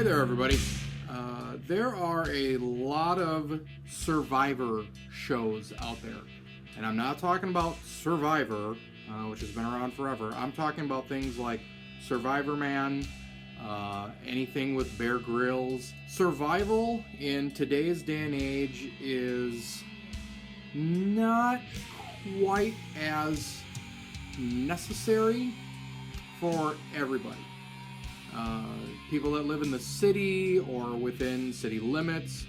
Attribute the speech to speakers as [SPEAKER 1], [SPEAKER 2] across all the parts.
[SPEAKER 1] there, everybody. There are a lot of Survivor shows out there. And I'm not talking about Survivor, which has been around forever. I'm talking about things like Survivor Man, anything with Bear Grylls. Survival in today's day and age is not quite as necessary for everybody. People that live in the city or within city limits,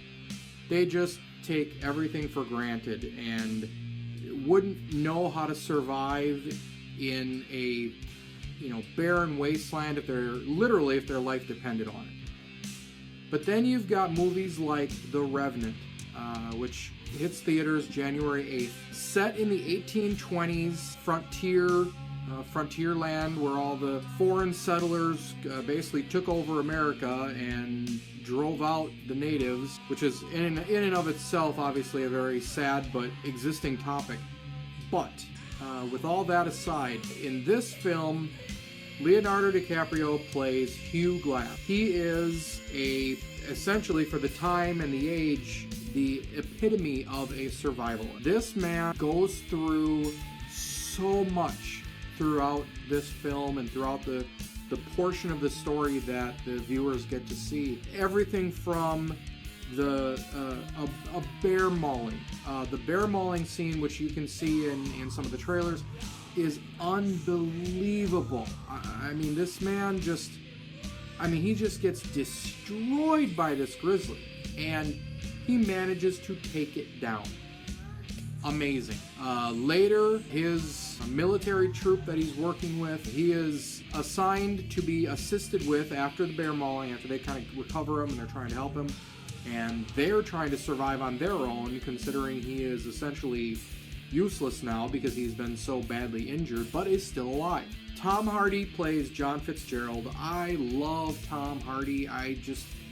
[SPEAKER 1] they just take everything for granted and wouldn't know how to survive in a barren wasteland if their life depended on it. But then you've got movies like The Revenant, which hits theaters January 8th, set in the 1820s frontier land where all the foreign settlers basically took over America and drove out the natives, which is in and of itself obviously a very sad but existing topic. But with all that aside, in this film, Leonardo DiCaprio plays Hugh Glass. He is essentially, for the time and the age, the epitome of a survivalist. This man goes through so much throughout this film and throughout the portion of the story that the viewers get to see. Everything from a bear mauling. The bear mauling scene, which you can see in some of the trailers, is unbelievable. I mean, this man he just gets destroyed by this grizzly, and he manages to take it down. Amazing. Later, his military troop that he's working with, he is assigned to be assisted with after the bear mauling, after they kind of recover him and they're trying to help him. And they're trying to survive on their own, considering he is essentially useless now because he's been so badly injured, but is still alive. Tom Hardy plays John Fitzgerald. I love Tom Hardy.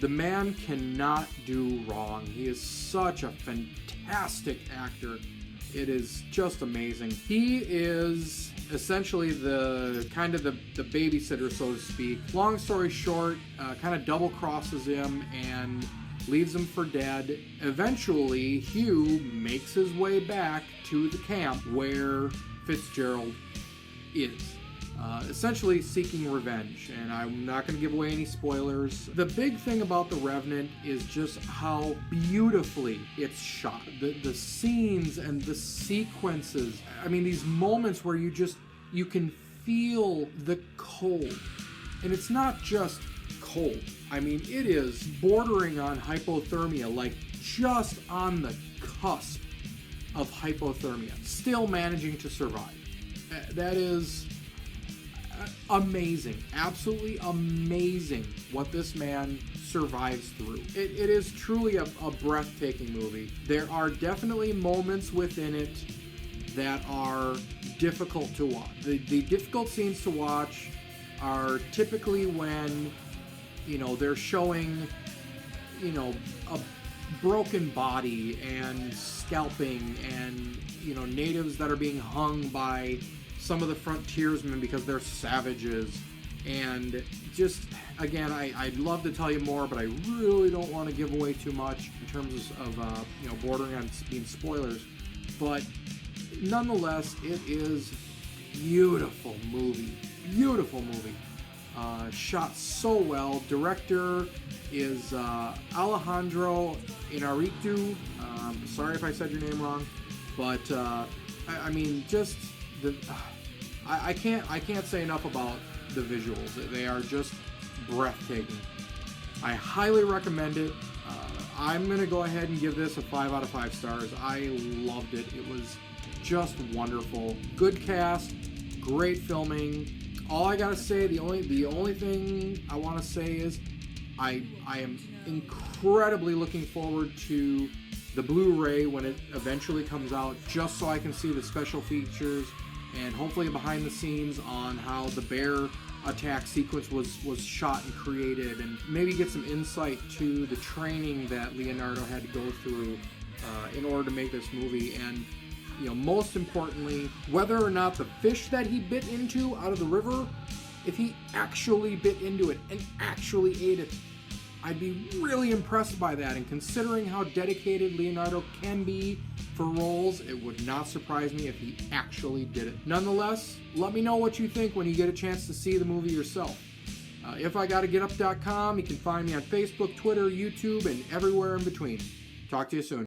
[SPEAKER 1] The man cannot do wrong. He is such a fantastic actor. It is just amazing. He is essentially the babysitter, so to speak. Long story short, kind of double crosses him and leaves him for dead. Eventually, Hugh makes his way back to the camp where Fitzgerald is. Essentially seeking revenge, and I'm not going to give away any spoilers. The big thing about The Revenant is just how beautifully it's shot. The scenes and the sequences, these moments where you can feel the cold. And it's not just cold. It is bordering on hypothermia, like just on the cusp of hypothermia, still managing to survive. That is amazing, absolutely amazing what this man survives through. It is truly a breathtaking movie. There are definitely moments within it that are difficult to watch. The difficult scenes to watch are typically when they're showing a broken body and scalping and natives that are being hung by some of the frontiersmen because they're savages. And just, again, I'd love to tell you more, but I really don't want to give away too much in terms of bordering on being spoilers. But nonetheless, it is beautiful movie. Shot so well. Director is Alejandro Inarritu. Sorry if I said your name wrong, but I can't say enough about the visuals. They are just breathtaking. I highly recommend it. I'm going to go ahead and give this a 5 out of 5 stars. I loved it. It was just wonderful. Good cast, great filming. All I gotta say, the only thing I want to say is I am incredibly looking forward to the Blu-ray when it eventually comes out, just so I can see the special features and hopefully behind the scenes on how the bear attack sequence was shot and created, and maybe get some insight to the training that Leonardo had to go through in order to make this movie. And most importantly, whether or not the fish that he bit into out of the river, if he actually bit into it and actually ate it, I'd be really impressed by that, and considering how dedicated Leonardo can be for roles, it would not surprise me if he actually did it. Nonetheless, let me know what you think when you get a chance to see the movie yourself. IfIGottaGetUp.com, you can find me on Facebook, Twitter, YouTube, and everywhere in between. Talk to you soon.